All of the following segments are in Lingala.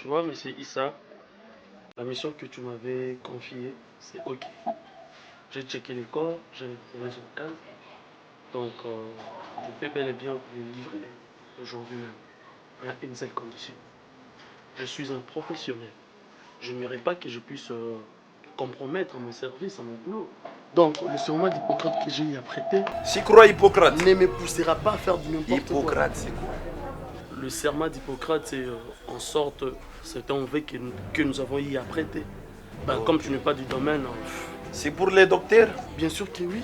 Tu vois, mais c'est Issa, la mission que tu m'avais confiée, c'est ok. J'ai checké les corps, j'ai trouvé son cas. Donc, je peux bel et bien vous les livrer aujourd'hui même. Il y a une seule condition. Je suis un professionnel. Je n'aimerais pas que je puisse compromettre mon service, mon boulot. Donc, le serment d'Hippocrate que j'ai eu à prêter. C'est quoi Hippocrate? Ne me poussera pas à faire du n'importe quoi. Hippocrate, c'est quoi? Le serment d'Hippocrate, c'est en sorte, c'est un vœu que nous avons eu à prêter. Ben, Okay. Comme tu n'es pas du domaine. C'est pour les docteurs? Bien sûr que oui.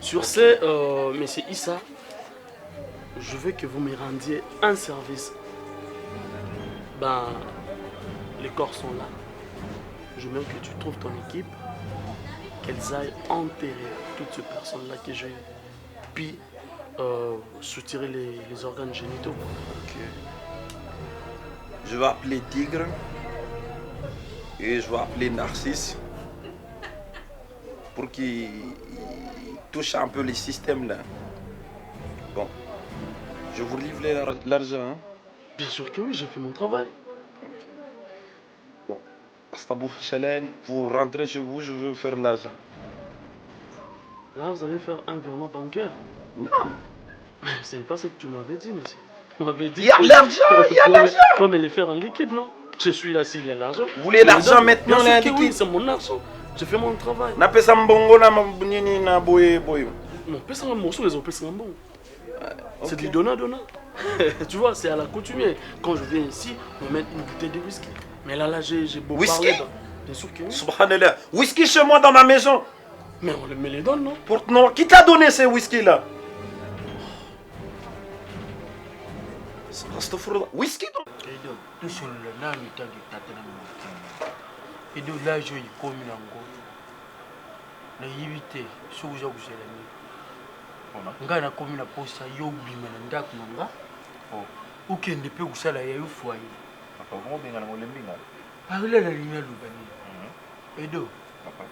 Sur ce, monsieur Issa, je veux que vous me rendiez un service. Ben, les corps sont là. Je veux que tu trouves ton équipe, qu'elles aillent enterrer toutes ces personnes-là que j'ai, puis soutirer les organes génitaux. Ok. Je vais appeler Tigre et je vais appeler Narcisse pour qu'ils touchent un peu les systèmes là. Bon, je vous livre l'argent. Hein? Bien sûr que oui, j'ai fait mon travail. Bon, Astabou Chalène, vous rentrez chez vous, je veux faire l'argent. Là, vous allez faire un virement bancaire. Non. Mais ce n'est pas ce que tu m'avais dit, monsieur. Tu m'avais dit. Il y a l'argent, il y a l'argent. Faut me les faire en liquide, non? Je suis là s'il y a l'argent. Vous voulez l'argent maintenant, là, là, liquide? Oui, liquide? c'est mon argent. Je fais mon travail. Na pesa mbongo na mabunini na boye boye. Mon pèse un morceau, les autres pèsent un bon. C'est du donnant-donnant. Tu vois, c'est à la coutumière. Quand je viens ici, on met une bouteille de whisky. Mais là, j'ai beau Whisky? parler. Bien sûr que oui. Subhanallah. Whisky chez moi dans ma maison. Mais on me les donne, non? Non, qui t'a donné ces whisky là? Astaghfirullah. Whisky donc? Edo, tusolola nani tangi tatana mukini. Edo lajo yikomi nango. Na yibite sokuza kuzelani. Nga na komi na posa yo bima na ndako nanga. Ukende pe kusala ya yufwaye. Papa, benga na molembi nga. Parle la linya lubani. Edo,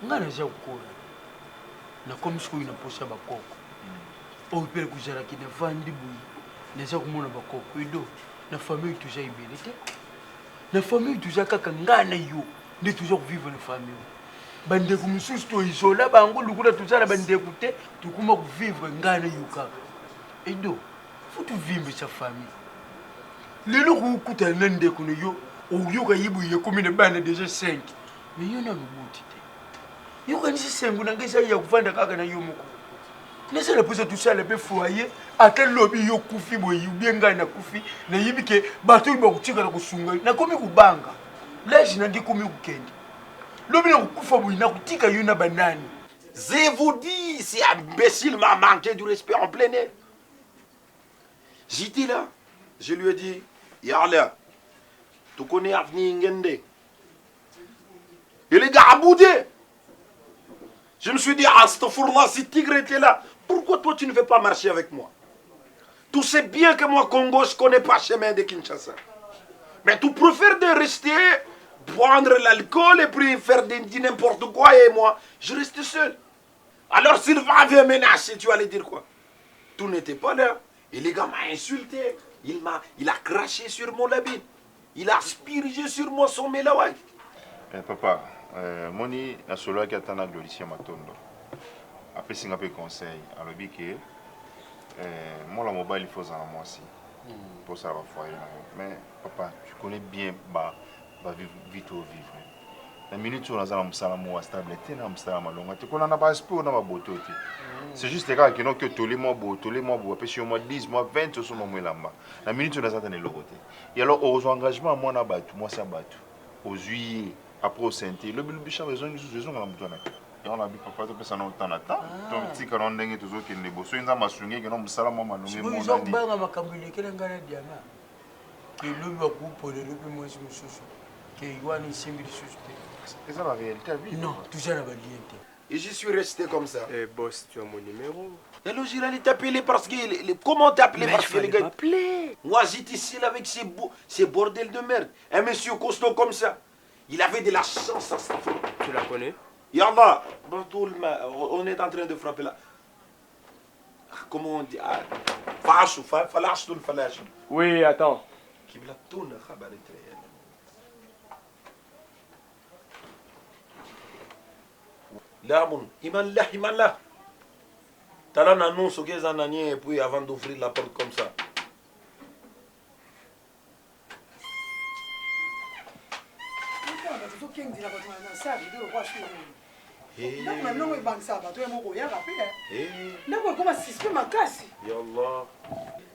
nga na za ukora. Na komi siku ina posa bakoko. Opele kuzala kina vandi buyi. Neza kumona bakoko Edo. Na famille tuza ibelete. Na famille tuza kaka ngana yo. Nde tuza kuvivre na famille. Bande kumisusu to isola bango lukula tuza na bande kute tukuma kuvivre ngana yo kaka. Edo, faut tu vivre sa famille. Lelo kukuta nande kuno yo. Oyoka yibu ye komine bana déjà 5. Mais yo na lubuti te. Yo kanisi sengu na ngesa ya kuvanda kaka na yo moko. Nese la pose tout ça le be foyer atel lobby yo kufi boyi bienga na kufi na yibike bato ba kuchika na kusunga na komi kubanga leji na ngikomi kukendi lobby na kufa boyi na kutika yo na banani. Je vous dis, c'est imbécile m'a manqué du respect en plein air. J'étais là, je lui ai dit, Yarla, tu connais Avni Ngende. Et les gars a boudé. Je me suis dit, astaghfirullah, si Tigre était là, pourquoi toi tu ne veux pas marcher avec moi? Tu sais bien que moi, Congo, je ne connais pas le chemin de Kinshasa. Mais tu préfères de rester, prendre l'alcool et puis faire n'importe quoi et moi, je reste seul. Alors Sylvain avait menacé, tu allais dire quoi? Tu n'étais pas là. Et les gars m'ont insulté. Il a craché sur mon labine. Il a aspiré sur moi son mélawai. Papa, moni na solo ki atana Gloricia Matondo. Après singa pe conseil, alobi que moi la mobile il faut en moi aussi. Pour ça va foyer. Mais papa, tu connais bien va vivre vite au vivre. La minute où on a un musalamu stabilité na musalamu longa, tu connais na pas sport na boto ti. C'est juste les gars qui n'ont que tous les mois après sur moi 10 mois 20 sur mon lamba. La minute où on a ça dans le côté. Et alors aux engagements moi na battu, moi ça battu. Aux juillet après au santé, le bicha besoin de raison na mutona. Et on a vu papa to pesa na temps na temps. Donc si quand on ndenge toujours que ne bosso inza masunge que no musalamu malonga Mo zo banga makambile kele ngana diama. Que lobby ba kupo de lobby mo mususu. Que iwani simbili susu. C'est ça la réalité à vie. Non, tout ça n'a pas lié. Et je suis resté comme ça. Eh boss, tu as mon numéro. Et le Gilles, il t'a appelé parce que... Comment t'as appelé? Mais parce je que les fallait gars... m'appeler. Moi, j'étais ici là, avec ces bordels de merde. Un monsieur costaud comme ça. Il avait de la chance à cette fois. Tu la connais? Yallah, on est en train de frapper là. Comment on dit? Oui, attends. L'arbon, Imallah. T'as là un annonce aux ananiens et puis avant d'ouvrir la porte comme ça.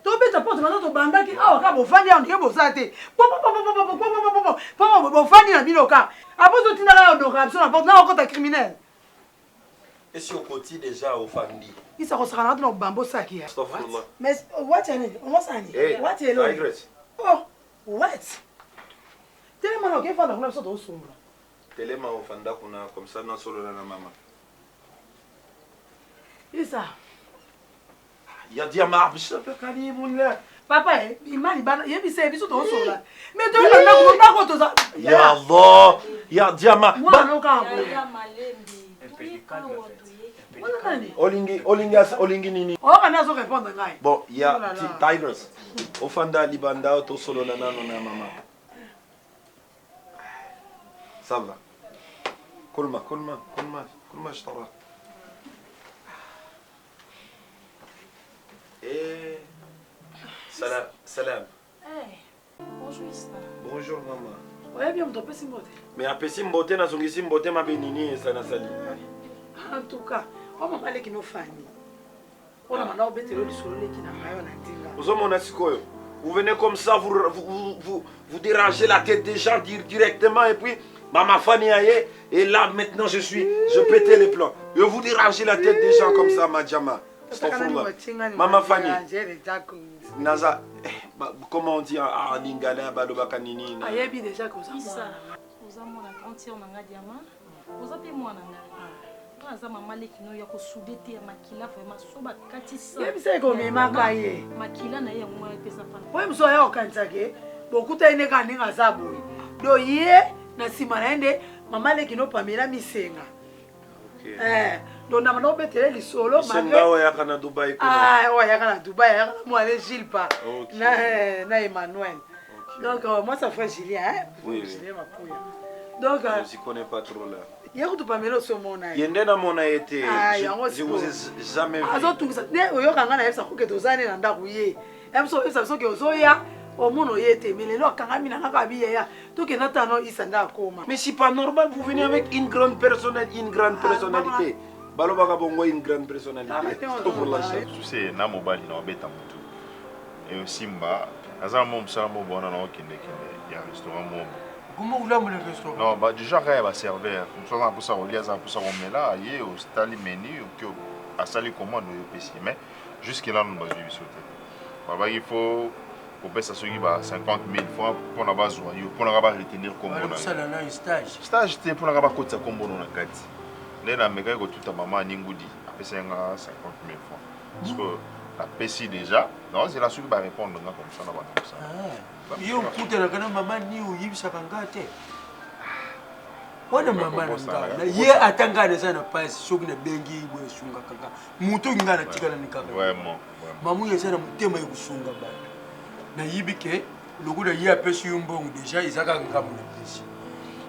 tobeta porte maza tobandaki awa kaka bofandi awa ndenge boza te bofandi na bino kaka apo totindaka ya odoka biso na porte na okota criminel Et si au côté déjà au fandi. isa kosaka na tuna bambo saki ya Astaghfirullah. mais what nini ngosani what hello oh what telema na okefanda kuna biso tosumba Telema au fanda kuna comme ça non solo na maman. isa Ya diama biso pe kali munla. papa imani bana yebise biso tosola mais toyebanda kuna ko toza Ya Allah, ya diama. mwana kaka Olingi nini? oka nazo répondre ngai Bon, il y a Tigers. Au fanda libanda to solo na nano na maman. Ça va. Kulma, je t'en Eh, salam. Bonjour Issa. Bonjour maman. oyebi yo moto apesi mbote Mais apesi mbote nazongisi mbote mabenini esa nasali. en tout cas o mama leki nofani ona mana obetelo lisolo leki na ngayo na ndinga Ozomona sikoyo. Vous venez comme ça, vous dérangez la tête des gens directement et puis Maman Fanny aye et là maintenant je pétais les plans. Et vous dérangez la tête des gens comme ça, Madjama. Maman Fanny. Naza, comment on dit en lingala balobaka nini na. ayebi déjà que ça Issa, oza mwana entier na nga diamant. Oza pe mwana nga. Oza mama leki no ya ko souder te ya makila vraiment soba katisa. yebisa ko memaka ye Makila na ye mwa pesa pana. oye muso ya okanisa ke bokuta ine ka ndinga za boye do ye na nsima na ende mama leki no pamela misenga do na mana obetele lisolo Senga oyaka na Dubai kuna. oyaka na Dubai oyaka na mwana Gilles pa na Emmanuel donc moi ça fait Julien Oui. Julien Mapuya donc Je ne connais pas trop là. yakutu pamela osomona ye Yende na mona été. yango Je vous ai jamais vu. azotungisa ne oyokanga na yebisa koke tozane na ndako ye yebisa oyebisa biso ke ozoya omona oye te mais lelo akangami na ngaka abiyeya tokenda tano isa nda akoma Mais c'est pas normal, vous venez avec une grande personnalité. Balobaka bongo une grande personnalité. Pour la chance. C'est na mobali na obeta mutu. Et aussi mba azama mo msala mo bona na okende kende ya restaurant mo. kuma ulamu le restaurant Non, bah du genre il va servir. Comme ça pour ça on lia ça pour ça on met là, yé au stali menu que à sali commande au PC mais jusque là nous va vivre sauter. Baba il faut pour baisser ça qui va 50 000 francs pour na base pour na ba retenir comme on a. ça là un stage Stage c'était pour na ba côté comme on a kati. Nena mega ko tout maman ningudi après ça 50 000 francs. Parce que la PC déjà, non, c'est la suite qui va répondre comme ça na ba comme ça. yo kutela kana mama ni uyibisaka nga te wana mama na nga ye atanga na sana pasi soki na bengi boye sunga kaka mutu nga na tikala ni kaka Vraiment. mamu ye sana mutema ye kusunga ba na yibike lokuda ye apesi yo mbongo déjà izaka ngamu na pesi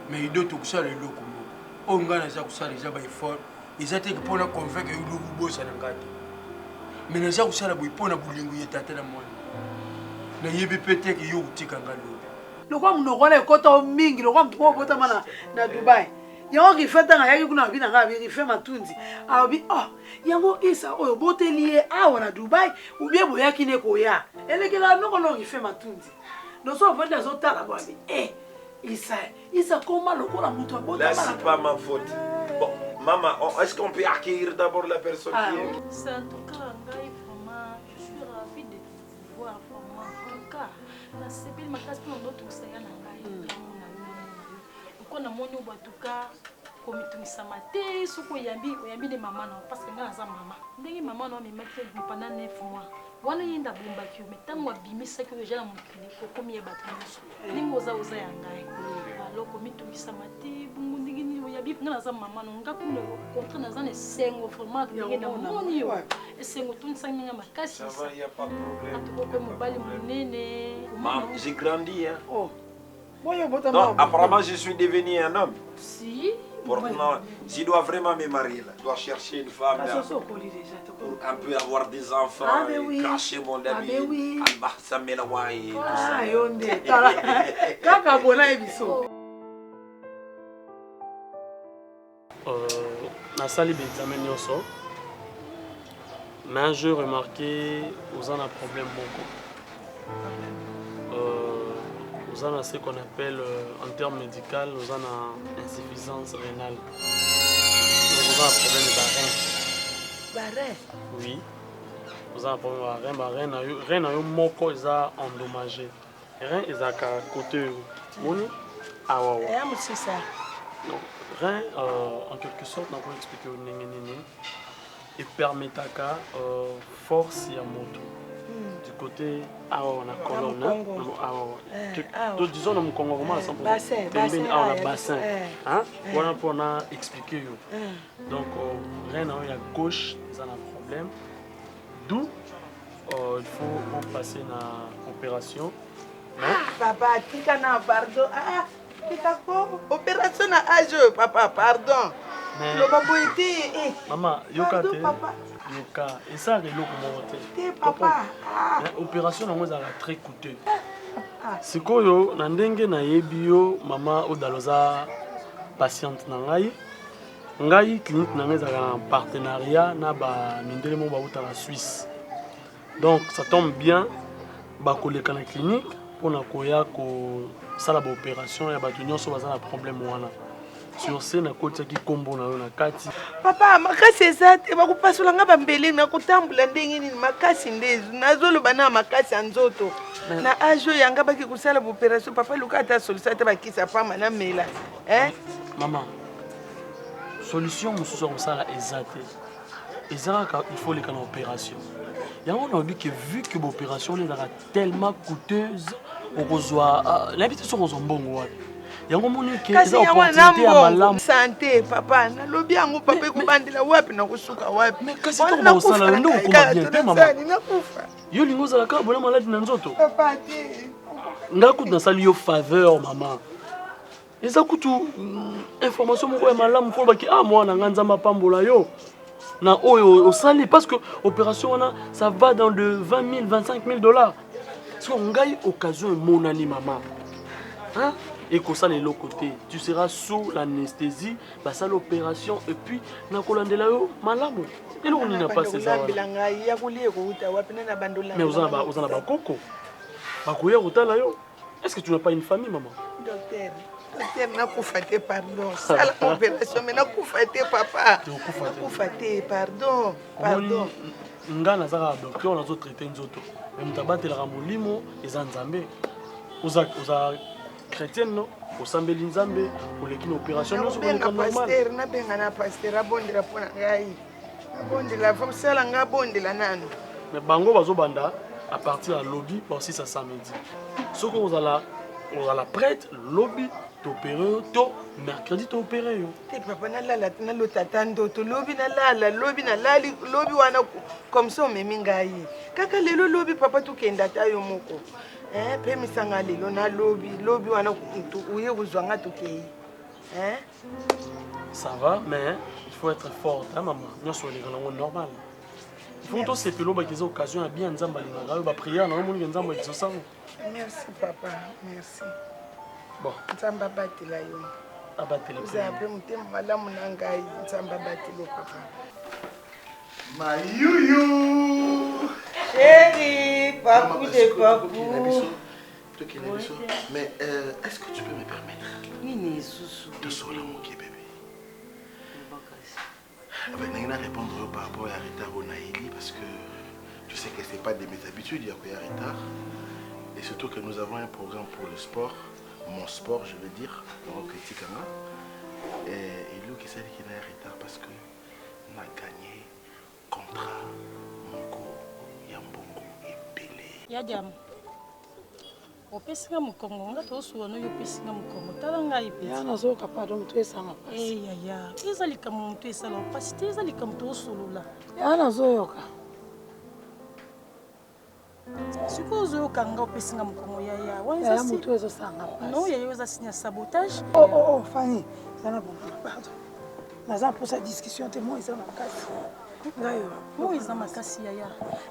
mais ido to kusala eloko moko o nga na za kusala za ba effort izate kupona convaincre yo lubu bosa na ngati mais na za kusala boye pona bulingu ye tata na mwana na yebi pete ke yo utika ngalo lokwa munokona ekota mingi lokwa mtu obota mana na Dubai yango rifeta nga yaki kuna bina nga rife matunzi abi yango isa oyo boteliye awa na Dubai ubie boyaki ne koya elekela noko no rife matunzi no so venda zotala bwabi isa koma lokola mutu abota Là c'est pas ma faute. Bon, maman, est-ce qu'on peut accueillir d'abord la personne qui est? C'est en tout cas ngai vraiment je suis ravie de te voir vraiment. En tout cas, la sepeli makasi pour notre kusaya na ngai. Ko na moni en tout cas komitungisama te soko oyambi de mama na parce que nga naza mama. Ndenge mama na memaki pendant 9 mois. Wana yenda bombaki yo metango abimisa ke déjà na mokili ko komi ebatu nyonso. Ndenge oza ya ngai. Alors komitungisama te bungu ndenge ni oyabi nga naza mama na nga kuna contre naza na sengo vraiment ndenge na moni yo. Esengo tunisa nga makasi. Ça va, il n'y a pas de problème. Atoko mobali munene. Maman, j'ai grandi hein. Moi yo bota Non, apparemment je suis devenu un homme. Si. Non, je dois vraiment me marier là. Je dois chercher une femme là, Déjà, pour un peu avoir des enfants, ah, ben oui. cacher mon ami. Ah, ben oui. Ça me la voit et tout ça. Ah, yonde. Kaka bona ebiso. Na sali l'examen nyonso. Mais un jour remarqué, vous en avez un problème beaucoup. Nous avons ce qu'on appelle en termes médicaux, nous avons une insuffisance rénale. Donc nous avons un problème de rein. Barre. Oui. Nous avons un problème de rein. Rein na yo moko eza endommagé. Rein eza ka côté moni awa. Eh musisa. Donc rein en quelque sorte na ko expliquer au nini et permet à force ya moto. Du côté awa na colonne awa disons dans Congo comment ça bassin bassin hein voilà pour na expliquer yo donc rien à la gauche ça a un problème d'où il faut passer na opération papa tika na pardon tika ko opération na âge papa pardon le babo était maman yokate yoka et ça relo comme papa opération na moi ça très coûteux sikoyo na ndenge na yebi yo mama odaloza patiente na ngai clinique na ngai za en partenariat na ba mindele mo ba uta na Suisse donc ça tombe bien ba koleka na clinique pour na koya ko sala ba opération ya ba nyonso baza na problème wana sur scène na koti ki kombo na yo na kati papa makasi ezate bakupasola nga bambele na kutambula ndenge nini makasi ndezu nazoloba na makasi ya nzoto na age oyo yanga baki kusala baopération papa luka ata solution ate bakisa pama na mela maman solution mosusu ya kosala eza te ezalaka il faut leka na opération yango na obi ke vu que baopération oyo ezalaka tellement coûteuse okozwa nayebi te soki ozwa mbongo wapi yango moni ke eza opportunité ya malamu santé papa nalobi yango papa ekobandela wapi na kosuka wapi mais kasi to bosala nde okoma bien te mama nakufa yo lingo ozalaka bona maladi na nzoto papa te nga kutu nasali yo faveur mama eza kutu information moko ya malamu mpo baki mwana nga nzambe apambola yo na oyo osali parce que opération wana ça va dans de 20 000 25 000 dollars so ngai occasion emonani mama hein et comme ça les côté tu seras sous l'anesthésie basa l'opération et puis na kolandela yo malamu et là on n'a pas ces ça mais vous en avez koko bakoya kotala yo est-ce que tu n'as pas une famille maman docteur nakufa te pardon sala opération mais nakufa te papa nakufa te pardon nga nazaka docteur nazo traiter nzoto mais mutabatela molimo eza nzambe oza chrétienne non osambeli nzambe oleki na opération nyonso koleka normal nabenga na pasteur abondela mpona ngai abondela fo mosala ngai abondela nano mais bango bazobanda à partir ya lobby aussi ça samedi soki ozala prêtre lobby t'opérer to mercredi t'opérer yo te papa nalala te nalota ta ndoto lobi nalala lobi nalali lobi wana comme ça omemi ngai kaka lelo lobi papa tokenda ta yo moko mpe misanga lelo na lobi wana uye kozwa nga tokei ça va mais il faut être fort maman nyonso oleka nango normal il faut tosepela bakeza occasion ya bien nzambe alingaka oyo bapriere nango moninga nzambe akizosango merci papa merci bon nzambe abatela yo abatela ozala mpe motema malamu na ngai nzambe abatela papá Mayuyu chéri papou de papou mais est-ce que tu peux me permettre de sauver mon bébé? Je vais répondre par rapport à retard au Naïli parce que tu sais que ce n'est pas de mes habitudes, il y a retard. Et surtout que nous avons un programme pour le sport, mon sport je veux dire, on critique et lui qui sait qu'il a retard parce que on a gagné contrat Mongo, Yambongo et Pelé. Yadiam. Opesinga mukongo nga tosuwa no yopesinga mukongo tala ngai pe ya nazoka pardon mtu esanga pasi ya ezalika muntu esala pasi te ezalika muntu osolola ya nazoyoka Suppose au kanga opesinga mokongo yaya. Ya moto ezosanga pasi. Non, yaya oza signe sabotage. Oh, Fanny, ça n'a pas pardon. Naza pour sa discussion témoin ça makasi. Ngayo. Moi eza makasi yaya.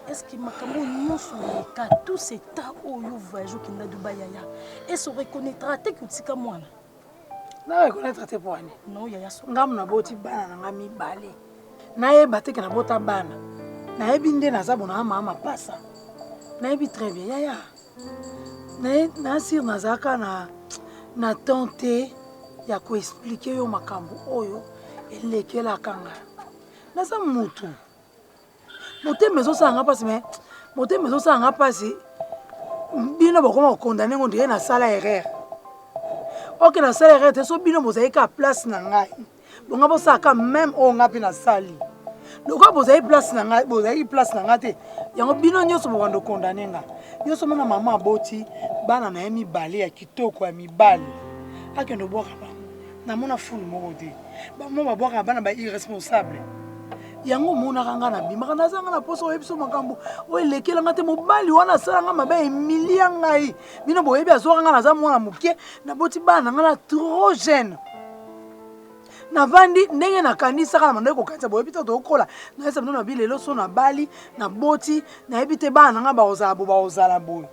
Est-ce que makambo nyonso ka tout ces temps oyo voyage kinda Dubaï yaya. Est-ce reconnaîtra te que tika mwana? Na reconnaître te pour ani. Non yaya so. Ngam na boti bana na ngami balé. Na ye bateke na bota bana. Na yebi nde naza bona mama pasa. Na yebi très bien yaya. Na sir nazaka na tenter ya ko expliquer yo makambo oyo elekela kanga. Naza mutu. Mote mezo sanga pasi mais mote mezo sanga pasi. Bino bokoma condamner ngo ndie na sala erreur. OK na sala erreur te so bino bozai ka place na ngai. Bonga bosaka même o ngapi na sali. Loko bozai place na ngai, bozai place na ngate. Yango bino nyoso bobando condamner nga. Nyoso mona mama boti bana na yemi bale ya kitoko ya mibali. Akendo boka ba. Na mona fulu moko te. Ba mama boka bana ba irresponsable. Yango mona kanga na bima na zanga na poso ebiso makambo. O elekela ngate mobali wana sala nga mabe emilia ngai. Bino boyebi azora nga na za mona mukie na boti bana nga na trop jeune. Na vandi ndenge na kanisa kana mandeko kokanisa boyebi to kola na esa mno na bilelo so na bali na boti na ebite bana nga ba ozala bo.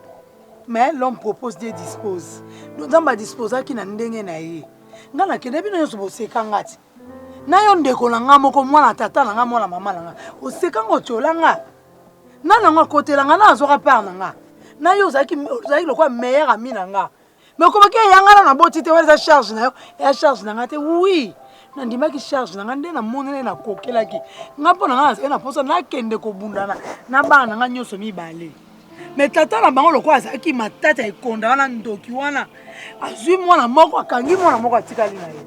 Mais l'homme propose Dieu dispose. Nous avons disposé qui na ndenge na ye. Nga na kende bino yoso boseka ngati. Na yo ndeko na nga moko mwana tata na nga mwana mama na nga. Oseka ngo chola nga. Na nga kotela nga na azoka par na nga. Na yo zaki lokwa meilleur ami na nga. Mais ko bakia yanga na boti te weza charge na yo. Ya charge na nga te oui. Na ndima ki charge na nga nde na monene na kokela ki. Nga pona nga na posa na kende ko bundana na bana nga nyoso mibale. Mais tata na bango lokwa azaki matata ekonda wana ndoki wana azwi mwana moko akangi mwana moko atikali na ye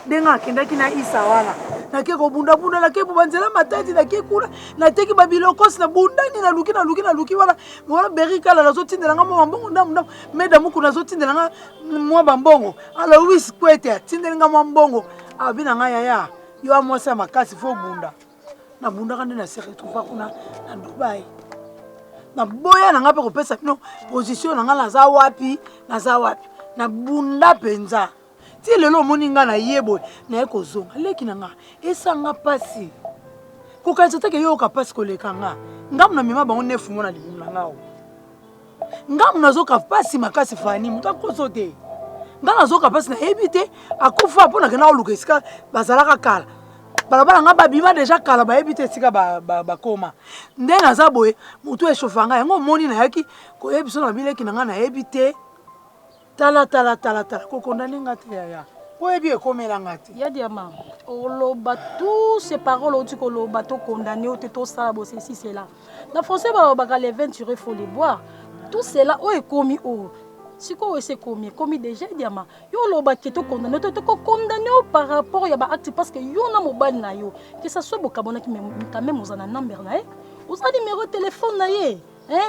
ndenga akendaki na isa wana nake kobunda bunda nake bobanzela matati nake kula nateki babilokosi na bundani na luki wana mwana berikala nazotindela nga mwa mbongo ndamu meda muku nazotindela nga mwa bambongo ala wis kwete atindela nga mwa mbongo abina nga yaya yo amwasa makasi fo bunda na bunda kande na se retrouva kuna na Dubai. Na boya na nga pe kopesa bino position na nga naza wapi na bunda penza ti lelo moni nga na yebo na ekozonga leki na nga esanga pasi kokanisa te ke yo ka pasi koleka nga ngamu na mima bango nefu ngo na libumu na nga ngamu nazoka pasi makasi fani mutu akoso te nga nazoka pasi na yebi te akufa mpo na kenda koluka esika bazalaka kala balabala nga babima deja kala bayebi te esika bakoma nde naza boye motu eshofa nga yango omoni nayaki koyebi so na bileki na nga nayebi te tala kokondane nga te yaya oyebi ekomela nga te ya diama oloba tous ces paroles oti koloba tokondane o te tosala bo ceci cela na français balobaka les vins il faut les boire tout cela o ekomi o siko ese komi déjà diama yo loba ke to condamné to condamné par rapport ya ba acte parce que yo na mobile na yo que ça soit bokabona ki quand même ozana number na ye oza numéro de téléphone na ye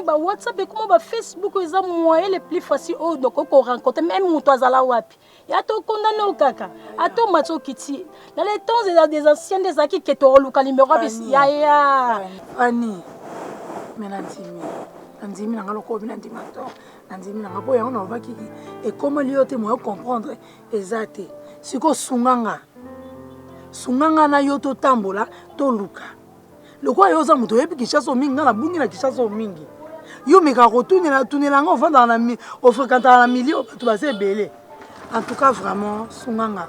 ba WhatsApp et comment ba Facebook eza moyen le plus facile o donc ko rencontrer même muto azala wapi ya to condamné o kaka ato matso kiti dans les temps des anciens des acquis que to luka numéro ya Fanny Nandimi na ngalo ko bina ndima to nandimi na ngapo yango na obaki e comment liyo te mo comprendre ezate siko sunganga na yo to tambola to luka lokwa yo za muto yebi kishaso mingi na bungi na kishaso mingi yo meka kotunela nga ofanda na mi ofrekanta na milio bato base belé en tout cas vraiment sunganga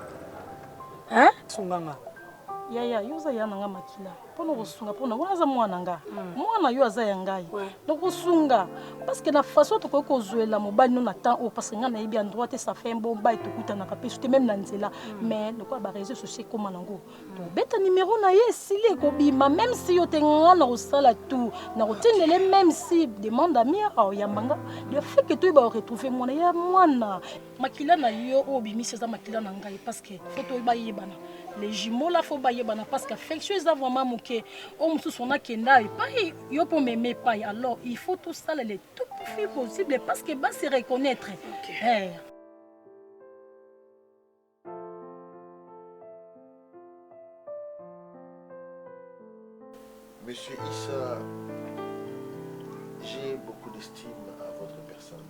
yaya yo za yana nga makila pono kosunga pono waza mwana nga mwana yo aza ya ngai donc kosunga parce que la façon to ko zoela mobali non attend o parce que nga na yebi en droit ça fait un bon bail to kuta na kapé te même na nzela mais le quoi ba réseaux sociaux comme nango to beta numéro na ye sile ko bima même si yo te nga na sala tout na rotindele même si demande à mia au yambanga le fait que tu ba retrouver mwana ya mwana makila na yo o bimi c'est ça makila na ngai parce que faut to ba yebana les jumeaux là faut bailler bana parce qu'affection ça vraiment moqué on sous son akenda et pas yo pour m'aimer pas alors il faut tout ça le tout plus possible parce que va se reconnaître Monsieur Issa, j'ai beaucoup d'estime à votre personne.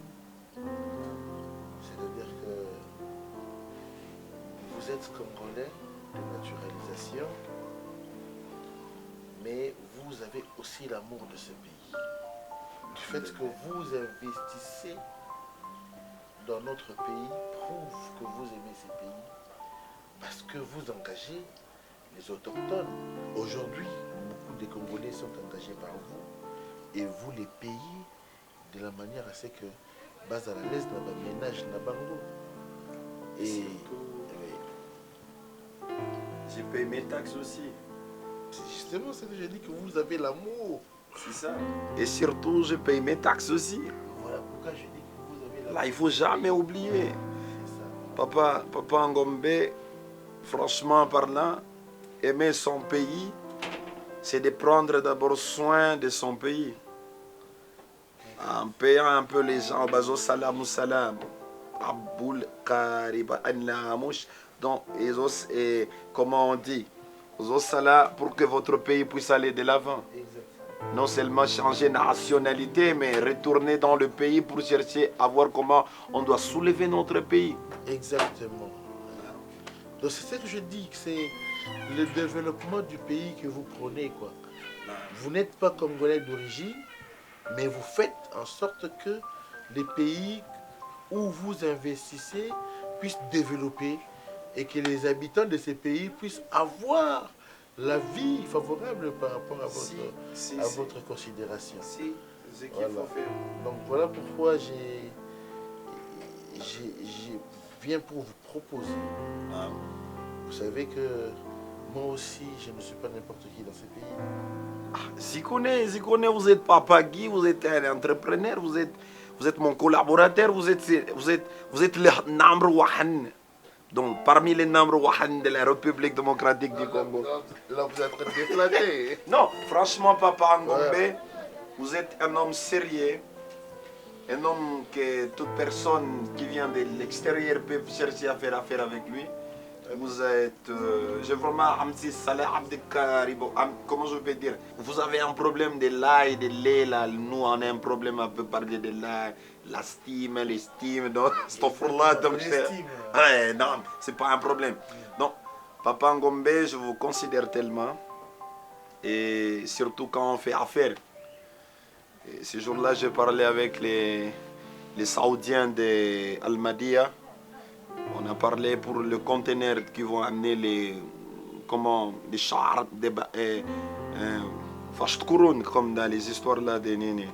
C'est-à-dire que vous êtes Congolais de naturalisation, mais vous avez aussi l'amour de ce pays. Du fait que vous investissez dans notre pays prouve que vous aimez ce pays parce que vous engagez les autochtones. Aujourd'hui, beaucoup de Congolais sont engagés par vous et vous les payez de la manière à ce que base à la l'aise dans le ménage na bango. Et j'ai payé mes taxes aussi. c'est justement ce que je dis, que vous avez l'amour. C'est ça. Et surtout, je paye mes taxes aussi. Voilà pourquoi je dis que vous avez l'amour. Là, il ne faut jamais oublier. C'est ça. Papa Ngombe, franchement parlant, aimer son pays, c'est de prendre d'abord soin de son pays. En payant un peu les gens, bazo salam ou salam, aboul kariba anlamouch, donc et comment on dit, pour que votre pays puisse aller de l'avant. Non seulement changer de nationalité, mais retourner dans le pays pour chercher à voir comment on doit soulever notre pays. Exactement. Donc c'est ce que je dis, que c'est le développement du pays que vous prenez, quoi. Vous n'êtes pas Congolais d'origine, mais vous faites en sorte que les pays où vous investissez puissent développer et que les habitants de ces pays puissent avoir la vie favorable par rapport à votre considération. C'est ce qu'il Voilà. faut faire. Donc voilà pourquoi je viens pour vous proposer. Vous savez que moi aussi, je ne suis pas n'importe qui dans ce pays. Zikone, vous êtes Papa Guy, vous êtes un entrepreneur, vous êtes mon collaborateur, vous êtes le number one. Donc, parmi les number one de la République démocratique du Congo. Là, vous êtes en train de déflater. Non, franchement, Papa Ngombe, vous êtes un homme sérieux, un homme que toute personne qui vient de l'extérieur peut chercher à faire affaire avec lui. Vous êtes, j'ai vraiment, comment je peux dire, vous avez un problème de l'ail, de lait, là, nous on a un problème à peu parler de l'ail, l'estime, donc, ouais, non, c'est pas un problème. Donc, Papa Ngombe, je vous considère tellement, et surtout quand on fait affaire. Et ce jour-là, j'ai parlé avec les Saoudiens d'Almadia. On a parlé pour le conteneur qui vont amener les chars, comme dans les histoires là de Nini.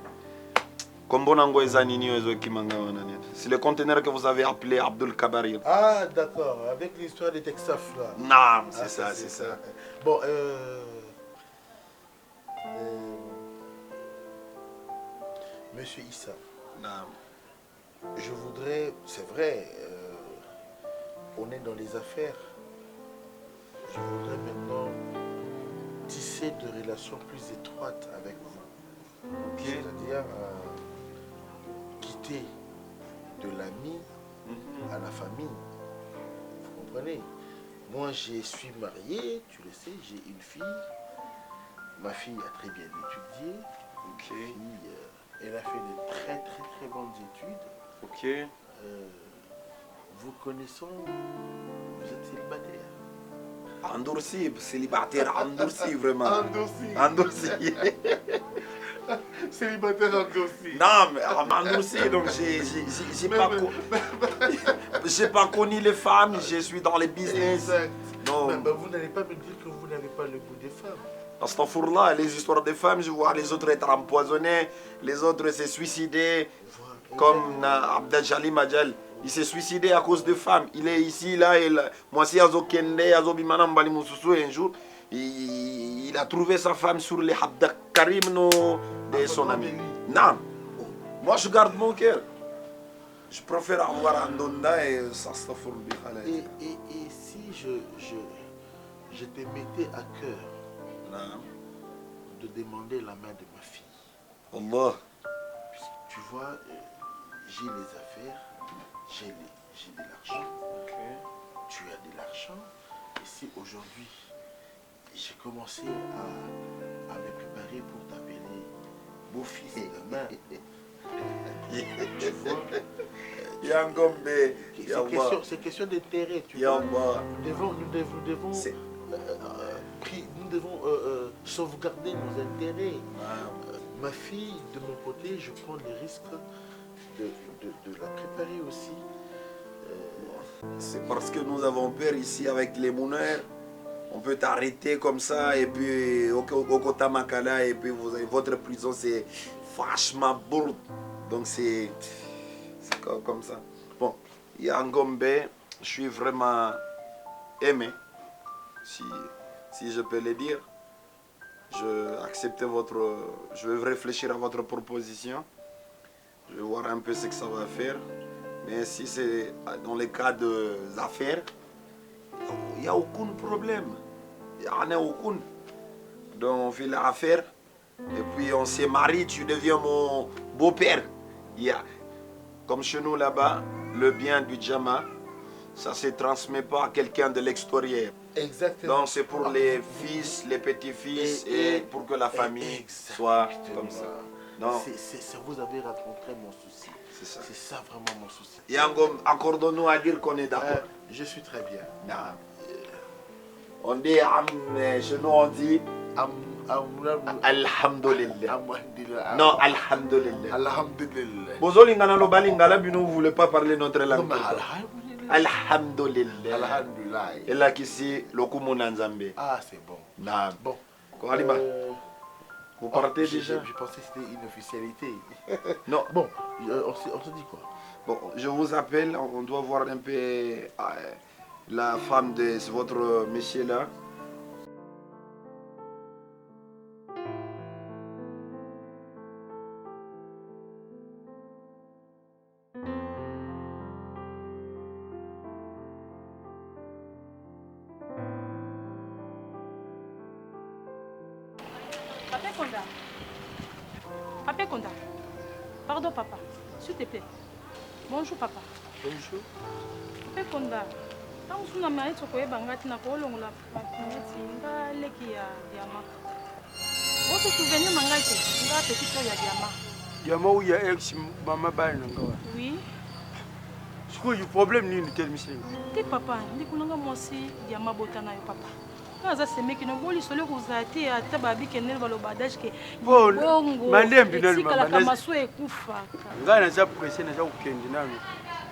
C'est le conteneur que vous avez appelé Abdul Kabarir. Ah, d'accord, avec l'histoire des Texaf là. Non, c'est ça. Bon, Monsieur Issa, Non. je voudrais, c'est vrai, on est dans les affaires. Je voudrais maintenant tisser de relations plus étroites avec vous. C'est-à-dire quitter de l'ami à la famille. Vous comprenez? Moi, je suis marié, tu le sais, j'ai une fille. Ma fille a très bien étudié. Elle a fait de très bonnes études. Vous connaissez, vous êtes célibataire. Endurci, célibataire, endurci vraiment. Endurci. Célibataire endurci. Non, mais endurci, donc j'ai pas connu les femmes, je suis dans les business. Exact. Donc, Mais vous n'allez pas me dire que vous n'avez pas le goût des femmes. Astaghfirullah, les histoires des femmes, je vois les autres être empoisonnés, les autres se suicider, comme Abdel Majal. Il s'est suicidé à cause de femmes. Il est ici, là, moi aussi, un jour, il a trouvé sa femme sur les Abda Karim de son ami. Non, moi je garde mon cœur. Je préfère avoir un donda et ça se fait. Et si je te mettais à cœur de demander la main de ma fille. Allah. Tu vois, j'ai les affaires, j'ai de l'argent. Tu as de l'argent. Et si aujourd'hui, j'ai commencé à me préparer pour t'appeler Bouffier. Yangombe. C'est question d'intérêt. Nous devons sauvegarder nos intérêts. Ma fille, de mon côté, je prends le risque de la préparer aussi. C'est parce que nous avons peur ici avec les mouneurs. On peut t'arrêter comme ça et puis au Kota Makala et puis votre prison c'est vachement bourde. Donc c'est comme ça. Bon, Yangombe, je suis vraiment aimé, si je peux le dire. Je vais réfléchir à votre proposition. Je vais voir un peu ce que ça va faire. Mais si c'est dans les cas d'affaires, il n'y a aucun problème. Il n'y en a aucun. Donc on fait l'affaire. Et puis on se marie, tu deviens mon beau-père. Comme chez nous là-bas, le bien du Djama, ça ne se transmet pas à quelqu'un de l'extérieur. Exactement. Donc c'est pour les fils, les petits-fils et pour que la famille soit comme ça. Ça vous avez rencontré mon souci. C'est ça. C'est ça vraiment mon souci. Yangom, accordons-nous à dire qu'on est d'accord. Je suis très bien. On dit, chez nous on dit, Alhamdulillah. Non, Alhamdulillah. Alhamdulillah. Bozolingana lo balingala, vous ne voulez pas parler notre langue. Alhamdulillah. Alhamdulillah. Et là, ici, le Kumunanzambe. Ah, c'est bon. Bon. Koualiba, vous partez déjà? Je pensais que c'était une officialité. Non. Bon, on se dit quoi? Bon, je vous appelle, on doit voir un peu la femme de votre monsieur là. Papa Konda. Pardon papa, s'il te plaît. Bonjour papa. Bonjour. Papa Konda. Quand vous avez dit que vous avez dit que vous avez vous se souvenez de la petite diamant? Diamant ou il y a ex maman bain. Oui. C'est quoi le problème ni tel monsieur? Ti papa, ndi kunanga mosi diamant botana yo papa. Kaza semeki no boli solo kuzati ata babi kenel balobadage ke bongo. Mandembi nalo mama. Kala kamaso ekufa. Ngana za presse na za ukende nalo.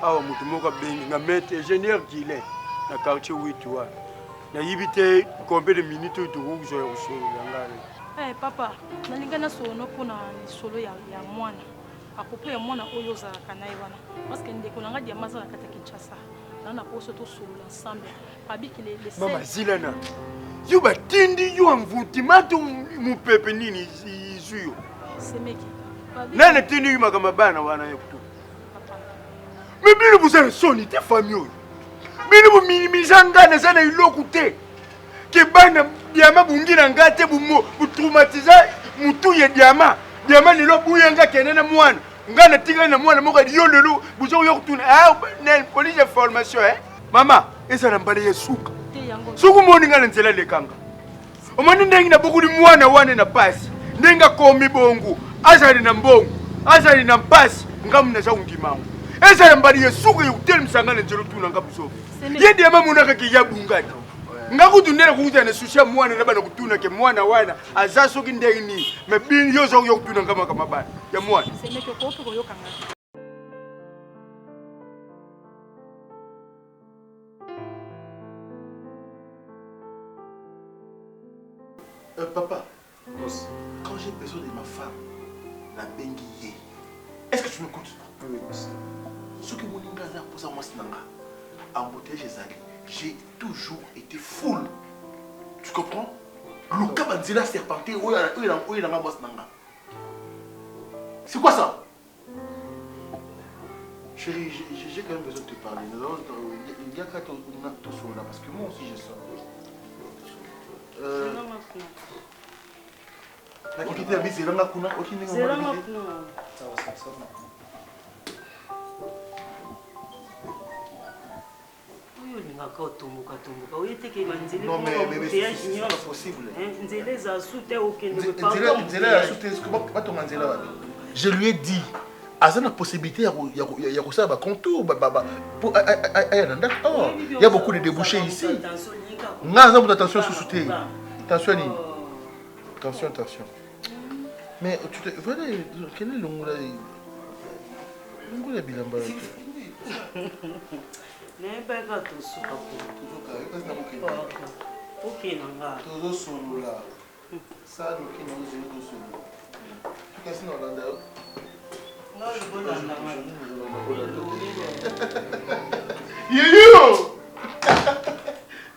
Awa mutu moko bengi nga maître ingénieur Guilin na quartier 8 wa. Na yibite combien de minutes tu ruzo ya usolo ngale. Eh papa, nalingana sono pona solo ya mwana. Apopo ya mwana oyo za kanai wana. Parce que ndeko nanga diamant za kata Kinshasa. Na poso to solo ensemble. Babiki les Mama Zilana. Yuba tindi yu amvutimatu mupepe nini izuyo. Semeki. Nana tindi yu makama bana wana yokutu. Mais bino vous avez sonné te famille. Bino vous minimizanga na sana iloku te. Ke bana diama bungira ngate bu traumatiser mutu ye diama. Diama ni lo buyanga kenena mwana. Ngana tinga na mwana moka yolelo buzo yokutuna. Ah, na police de formation Mama, esa na mbale yesuka. Suku moni ngala nzela lekanga. Omani ndengi na bukuli mwana wane na pasi. Ndenga komi bongo. Azali na mbongo. Azali na mpasi. Ngamu na za ungimangu. Esa na mbale yesuka yukuteli msangana nzelo tuna ngabuso. Yedi ya mamu naka kiyabungati. Ngakutundela kuuza na susha mwana na bana kutuna ke mwana wana. Azaso kindengi ni. Mebini yozo yokutuna ngama kama bana. Ya mwana. Semeki okopi koyokanga. Papa, quand j'ai besoin de ma femme, la benguier, est-ce que tu m'écoutes? Oui. Ce que mon ingénieur pour ça, moi, c'est en bouteille chez Zali, j'ai toujours été full. Tu comprends? Le cabanzila serpenté, où il a ma bosse nanga. C'est quoi ça? Chérie, j'ai quand même besoin de te parler. Il y a qu'à te sur là, parce que moi aussi je sors. Encore tomboka. Oui, t'es qui m'a dit. Non, mais c'est pas possible. Nzela a sauté au Kenya. Nzela a sauté. Pas ton Nzela. Je lui ai dit. Il y a une possibilité, il y a un contour. Il y a beaucoup de débouchés ici. Attention, sous-souté. Attention. Mais tu te. Voilà, quel est l'onglet? L'onglet est bien bas. Ne pas tout ça. Ok, nanga. Todo solo là. Ça, nous qui nous faisons tout solo. Tu casses dans l'endroit. Yo!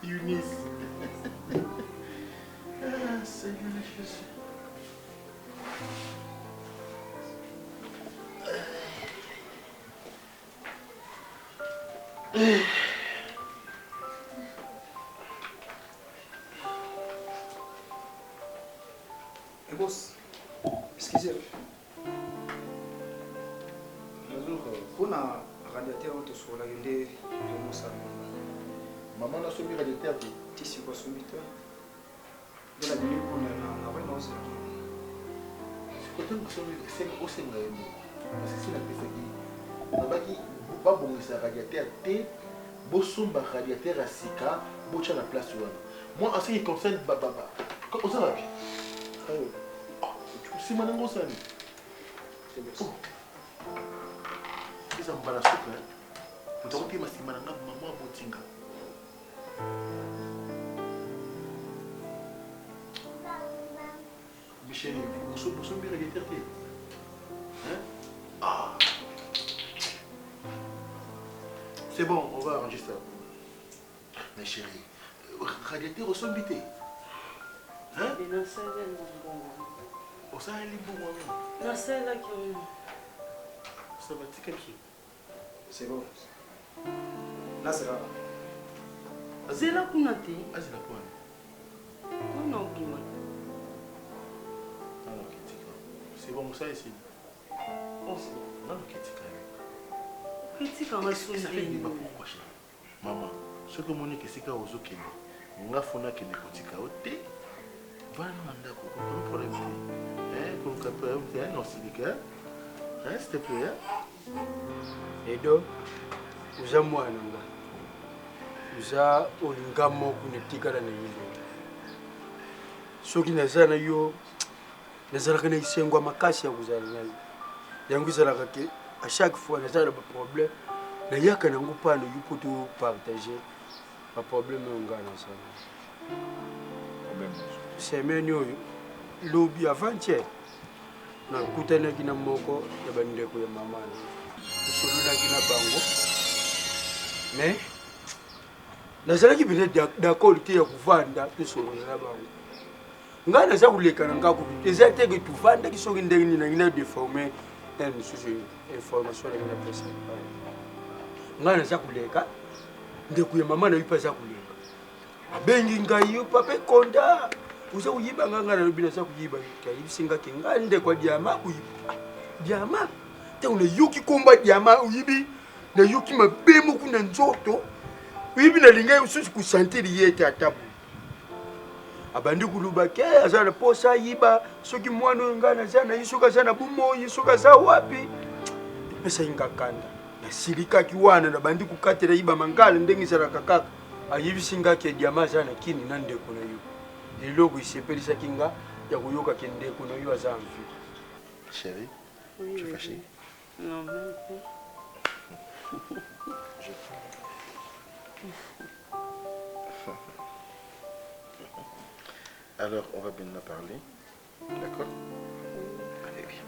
Eunice. C'est délicieux. Boss, excusez. On a radiateur sur la gueule de Moussa. Maman a subi radiateur. Tu sais quoi, son biteur? De la nuit, on a vraiment osé. C'est quand c'est aussi parce que c'est la personne qui n'a pas bon ça radiateur T, bosomba radiateur à Sika, bocha la place moi en ce qui concerne baba. Quand on s'en c'est maintenant ça. C'est bon. Ils ont balaa soupe. Nous avons dit que c'est maman botinga. Michel, vous sommes bien radiateur. Ah. C'est bon, on va arranger ça. Mais chérie, radiateur au son bité. Hein? Oh, ça est bon, moi. C'est là qui. Ça va être qui? C'est bon. Là, c'est là. C'est là qu'on a été. Ah, c'est là quoi? Non, ok, man. Non, ok, c'est bon, ça ici. Oh, c'est bon. Non, ok, c'est critique en ressort. Ça fait débat pourquoi, chérie? Maman, ce que mon équipe, c'est qu'on a qui on a fait que les petits caotés. Voilà, on a un problème. Pour que tu aies un oscillique. S'il te plaît. Edo, uza mwana nga. Uza olinga moko netikala na yilo. Soki nazana yo, nazalaka na isengwa makasi ya kuzala na yo. Yango ezalaka ke à chaque fois nazala ba problème, na yaka nango pano yupo to partager ba problème nga na sana. Semaine oyo lobi avant-hier na kutanaki na moko ya bandeko ya mama tosololaki na bango mais nazalaki pene d'accord te ya kuvanda tosolola na bango ngai naza koleka na ngako eza teke tuvandaki soki ndenge nini nangi na déforme mosusu information nangi na pesa ngai naza koleka ndeko ya mama na yo mpe aza koleka abengi ngai yo papa konda uza kuyiba nganga na lobi naza kuyiba kayibisi ngaki ngai ndeko diama kuyiba diama te una yuki komba diama uyibi na yuki mabemo kuna nzoto uyibi na linga ususu ku sentir yete atabu abandi kuluba ke azana posa yiba soki mwana ngana zana yisoka zana bumo yisoka za wapi pesa ingakanda na silika kiwana na bandi kukatela yiba mangala ndengi zara kakaka ayibisi ngaki diama zana kini na ndeko na yo eloko isepelisaki nga ya koyoka ke ndeko na yo aza mvi. Chérie, tu es fâchée? Non, même pas. Alors, on va maintenant parler. D'accord? Allez, bien.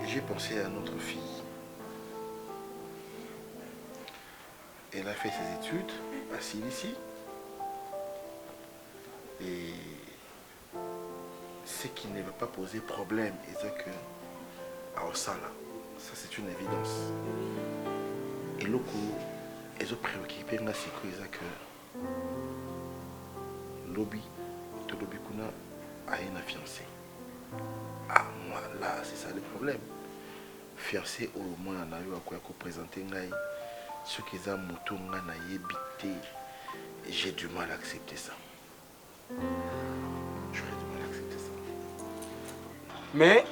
J'ai pensé à notre fille. Elle a fait ses études à Silici. Et ce qui ne va pas poser problème, c'est que à Osala, ça c'est une évidence. Et le coup, ils ont préoccupé dans c'est que lobby, tout lobby kuna a une fiancée. Ah moi là c'est ça le problème. Fiancée au moins on a eu à quoi présenter Ce qui est à Moutonga n'a évité, j'ai du mal à accepter ça. J'aurais du mal à accepter ça. Mais,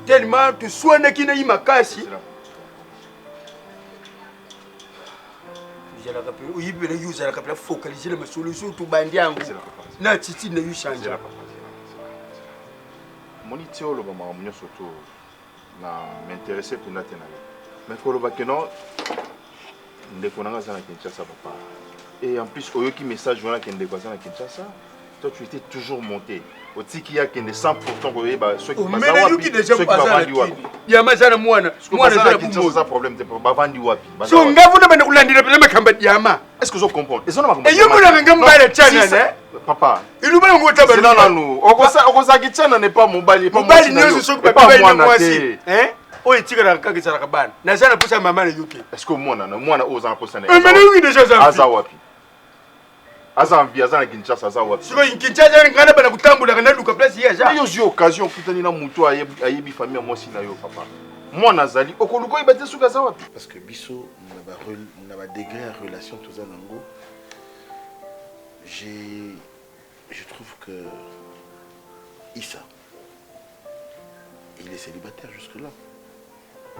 tellement tu soignes qui n'a eu ma casse. Oui, mais il y a la focaliser la solution tout bandian. Na titi na yu changer. Moni tiolo ba mamunyo soto na m'intéresser pour natena. Mais ko ba keno ndeko nanga sana Kinshasa papa. Et en plus oyoki message wana ke ndeko sana Kinshasa, toi tu étais toujours monté. Au tiki ya kende 100% ko yeba ceux qui baza wapi. Ceux qui bavandi wapi. Ya mazana mwana za Kinshasa ça problème te bavandi wapi. So ngavu na bana kulandira pele makamba diama. Est-ce que vous comprenez? Et ça na makambo. Et yo mona ngamba chana ne? Papa. Ilu bana ngota ba. C'est là nous. Okosa kichana n'est pas mobali, pas mobali ne so ko pas mwasi. Hein? Oye tigara kaka tsara kabana. Na sana pusa mama na yuki. Est-ce que mwana oza posa ne? Mais oui déjà ça. Aza wapi? Aza envie aza na Kinshasa aza wapi? Siko Kinshasa ngana bana kutambula kana luka place ya ja. Yo zi occasion kutani na mutu ayebi famille mwasi na yo papa. Mwana zali okoluko ibate suka aza wapi? Parce que biso na ba degré en relation tout ça nango. Je trouve que Issa, il est célibataire jusque-là.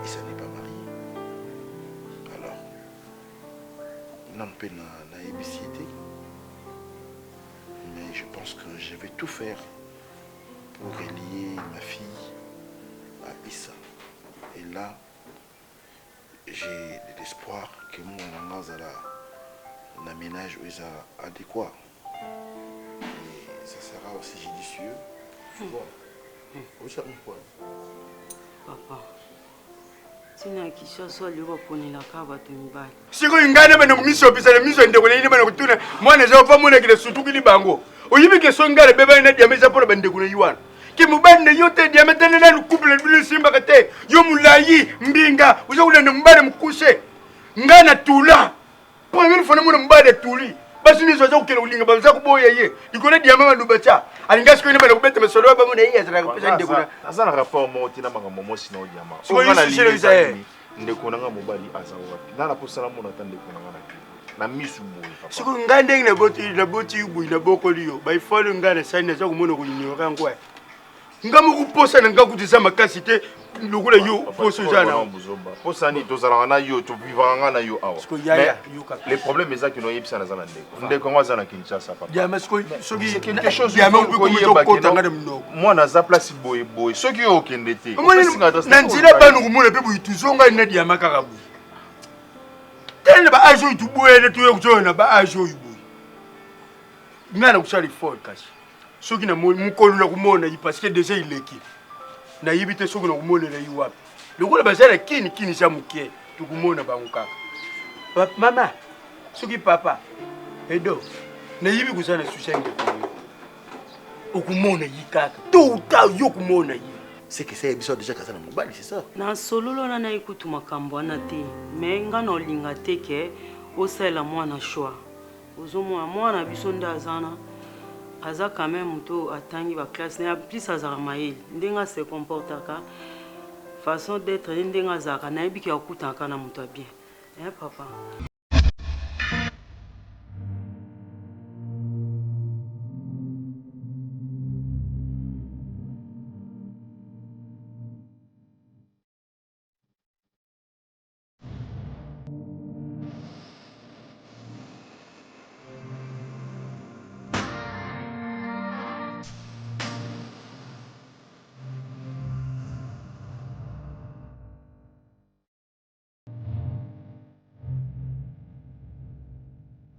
Issa n'est pas marié. Alors, non pas na ébiciété. Mais je pense que je vais tout faire pour relier ma fille à Issa. Et là, j'ai de l'espoir que mon enfant a un ménage adéquat. Et ça sera aussi judicieux. Papa, tina Kinshasa liba ponela ka bato mibali. Siko ingana bana kumiso bisala miso ndeko ile bana kutuna mwana za pa mona kile sutuki libango. Oyibi ke songale beba ina diameza pona bande kuna yiwana. Ke mubande yote diameza na couple bile simba kate yo mulayi mbinga uza kulenda mbale mkushe. Ngana tula. Pona ngani fona mona mbale tuli. Basi nizo za kukela ulinga baza kuboya ye. Ikole diamema dubacha. Alingashi ko ina bana kubeta mesolo ba mona ye azara kupesa ndeko. Azana rapport monti na makambo mosi na odiama. Siko yishile ndeko nanga mobali aza wapi. Na posala mona ta ndeko nanga na misu boye papa. Siko ngande na boti ubu na boko liyo. Ba ifalo ngana sana za kumona kunyora ngwa. Ngamu kuposa na ngakutisa makasi te lokula yo poso jana. Posa ni tozala na yo to vivanga na yo awa. Mais les problèmes est que no yebisa na zana ndeko. Ndeko ngwa zana Kinshasa papa. Diama siko soki c'est quelque chose diama ko kota ngada mno. Moi na za place boy soki yo okende te. Na nzila banu kumona pe buitu zonga na diama kakabu. Tele ba ajo itubuele tuye kujona ba ajo ibu. Ngana kusali fall kashi. Soki na mukolu na kumona yi parce que déjà il est qui. Na yibite soki na kumona na yi wapi. Lokola bazala kini sha mukie tukumona bangu kaka. Mama, soki papa edo na yibi kusana susenge ko. Okumona yi kaka. To yo kumona yi. C'est que c'est émission déjà kasana mobali, c'est ça. Na sololo na ikutu makambo na te. Mais ngana olinga te ke osala mwana choix. Ozomo mwana biso ndazana. Aza quand même muto atangi ba classe na plus azara maeli ndenga se comportaka façon d'être ndenga zaka na yebiki akutanka na muto bien papa